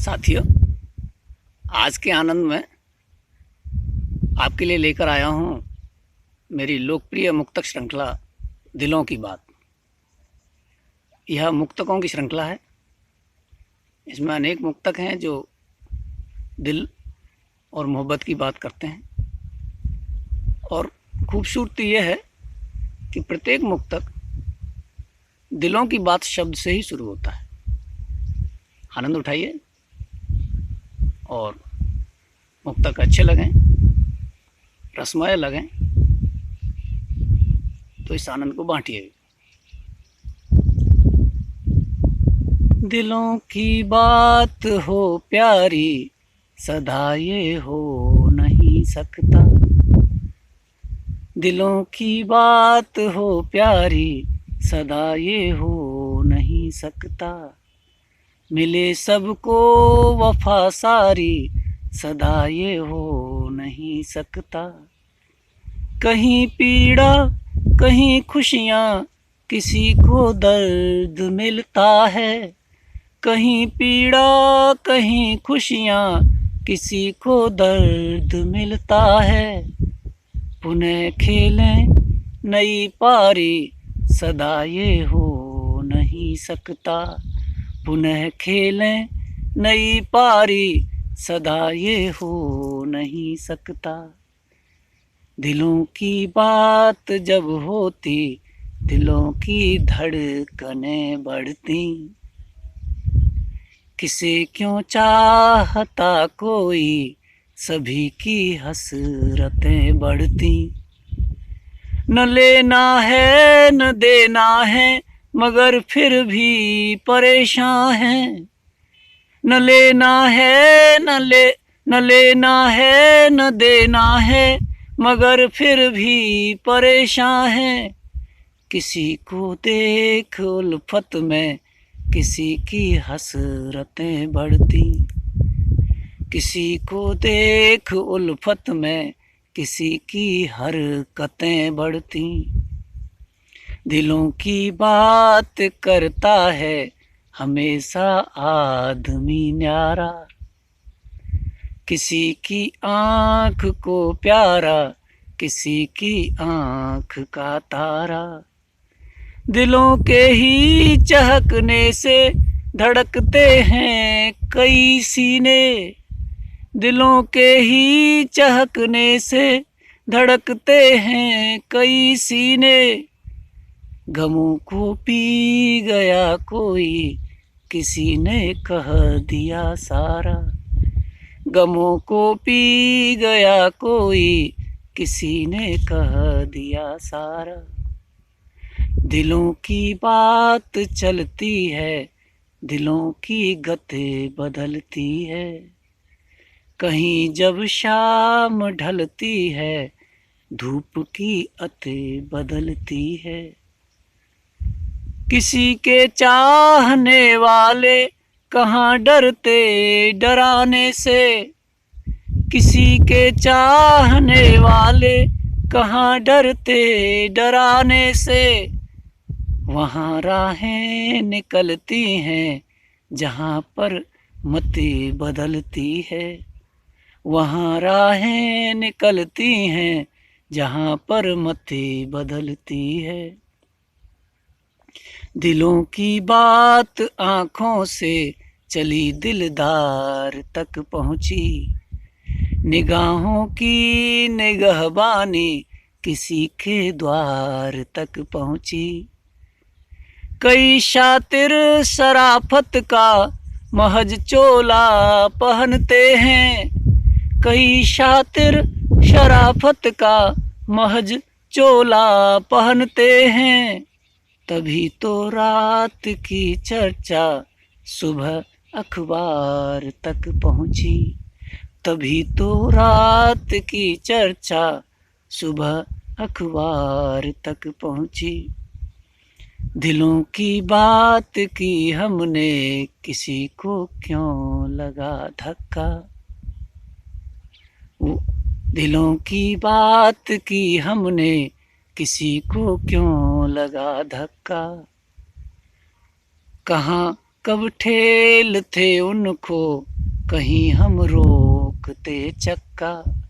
साथियों, आज के आनंद में आपके लिए लेकर आया हूँ मेरी लोकप्रिय मुक्तक श्रृंखला दिलों की बात। यह मुक्तकों की श्रृंखला है। इसमें अनेक मुक्तक हैं जो दिल और मोहब्बत की बात करते हैं, और खूबसूरती यह है कि प्रत्येक मुक्तक दिलों की बात शब्द से ही शुरू होता है। आनंद उठाइए और मुक्तक अच्छे लगें, रसमय लगें तो इस आनंद को बांटिए। दिलों की बात हो प्यारी, सदा ये हो नहीं सकता। दिलों की बात हो प्यारी, सदा ये हो नहीं सकता। मिले सबको वफा सारी, सदा ये हो नहीं सकता। कहीं पीड़ा कहीं खुशियाँ, किसी को दर्द मिलता है। कहीं पीड़ा कहीं खुशियाँ, किसी को दर्द मिलता है। पुनः खेलें नई पारी, सदा ये हो नहीं सकता। पुनः खेलें नई पारी, सदा ये हो नहीं सकता। दिलों की बात जब होती, दिलों की धड़कनें बढ़ती। किसे क्यों चाहता कोई, सभी की हसरतें बढ़ती। न लेना है न देना है, मगर फिर भी परेशान हैं। न लेना है न लेना है न देना है, मगर फिर भी परेशान हैं। किसी को देख उल्फत में, किसी की हसरतें बढ़ती। किसी को देख उल्फत में, किसी की हरकतें बढ़ती। दिलों की बात करता है हमेशा आदमी न्यारा। किसी की आँख को प्यारा, किसी की आँख का तारा। दिलों के ही चहकने से धड़कते हैं कई सीने। दिलों के ही चहकने से धड़कते हैं कई सीने। गमों को पी गया कोई, किसी ने कह दिया सारा। गमों को पी गया कोई, किसी ने कह दिया सारा। दिलों की बात चलती है, दिलों की गतें बदलती है। कहीं जब शाम ढलती है, धूप की अतें बदलती है। किसी के चाहने वाले कहाँ डरते डराने से। किसी के चाहने वाले कहाँ डरते डराने से। वहाँ राहें निकलती हैं जहाँ पर मतें बदलती है। वहाँ राहें निकलती हैं जहाँ पर मतें बदलती है। दिलों की बात आँखों से चली दिलदार तक पहुँची। निगाहों की निगहबानी किसी के द्वार तक पहुँची। कई शातिर शराफत का महज चोला पहनते हैं। कई शातिर शराफत का महज चोला पहनते हैं। तभी तो रात की चर्चा सुबह अखबार तक पहुँची। तभी तो रात की चर्चा सुबह अखबार तक पहुँची। दिलों की बात की हमने, किसी को क्यों लगा धक्का। दिलों की बात की हमने, किसी को क्यों लगा धक्का। कहाँ कब ठेल थे उनको कहीं हम रोकते चक्का।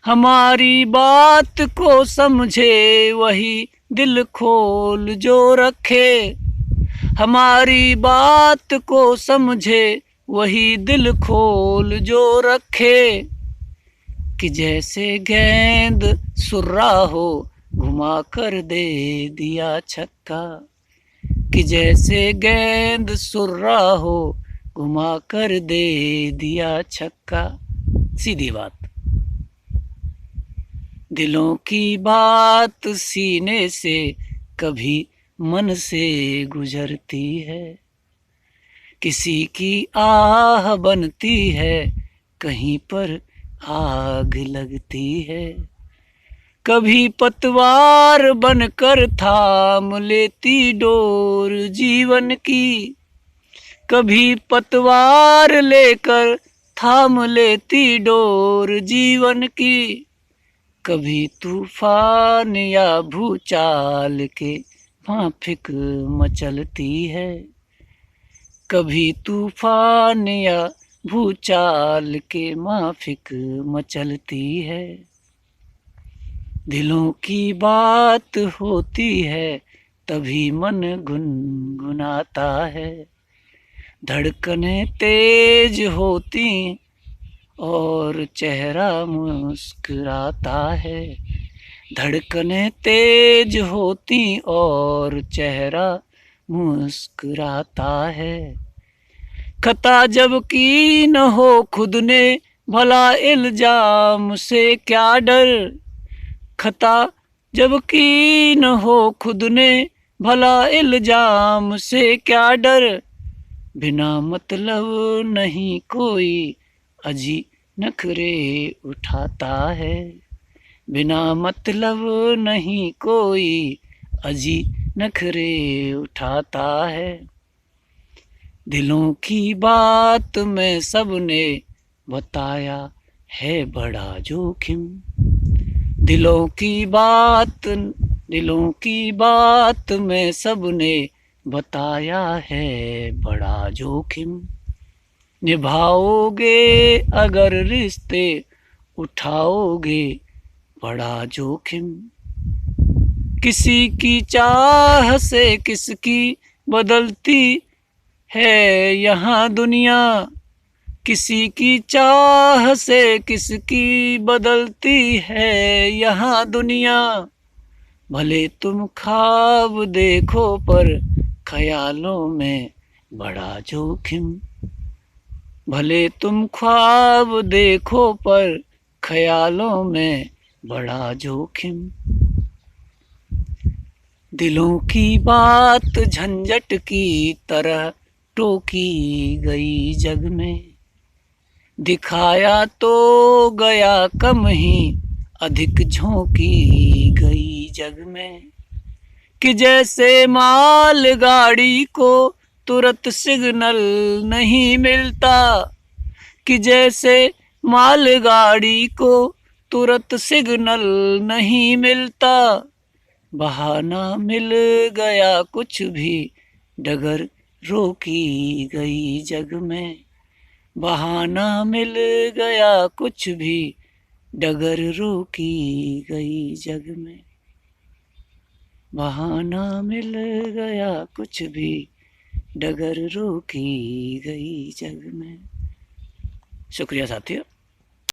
हमारी बात को समझे वही दिल खोल जो रखे। हमारी बात को समझे वही दिल खोल जो रखे। कि जैसे गेंद सुर्रा हो घुमा कर दे दिया छक्का। कि जैसे गेंद सुर्रा हो घुमा कर दे दिया छक्का। सीधी बात। दिलों की बात सीने से कभी मन से गुजरती है। किसी की आह बनती है कहीं पर आग लगती है। कभी पतवार बनकर थाम लेती डोर जीवन की। कभी पतवार लेकर थाम लेती डोर जीवन की। कभी तूफान या भूचाल के माफिक मचलती है। कभी तूफान या भूचाल के माफिक मचलती है। दिलों की बात होती है तभी मन गुनगुनाता है। धड़कनें तेज होती और चेहरा मुस्कुराता है। धड़कनें तेज होती और चेहरा मुस्कुराता है। खता जब की न हो खुद ने भला इल्जाम से क्या डर। खता जब की न हो खुद ने भला इल्जाम से क्या डर। बिना मतलब नहीं कोई अजी नखरे उठाता है। बिना मतलब नहीं कोई अजी नखरे उठाता है। दिलों की बात में सबने बताया है बड़ा जोखिम। दिलों की बात में सबने बताया है बड़ा जोखिम। निभाओगे अगर रिश्ते उठाओगे बड़ा जोखिम। किसी की चाह से किसकी बदलती है यहाँ दुनिया। किसी की चाह से किसकी बदलती है यहाँ दुनिया। भले तुम ख्वाब देखो पर ख्यालों में बड़ा जोखिम। भले तुम ख्वाब देखो पर ख्यालों में बड़ा जोखिम। दिलों की बात झंझट की तरह टोकी गई जग में। दिखाया तो गया कम ही अधिक झोंकी गई जग में। कि जैसे माल गाड़ी को तुरंत सिग्नल नहीं मिलता। कि जैसे माल गाड़ी को तुरंत सिग्नल नहीं मिलता। बहाना मिल गया कुछ भी डगर रोकी गई जग में। बहाना मिल गया कुछ भी डगर रोकी गई जग में। बहाना मिल गया कुछ भी डगर रोकी गई जग में। शुक्रिया साथियों।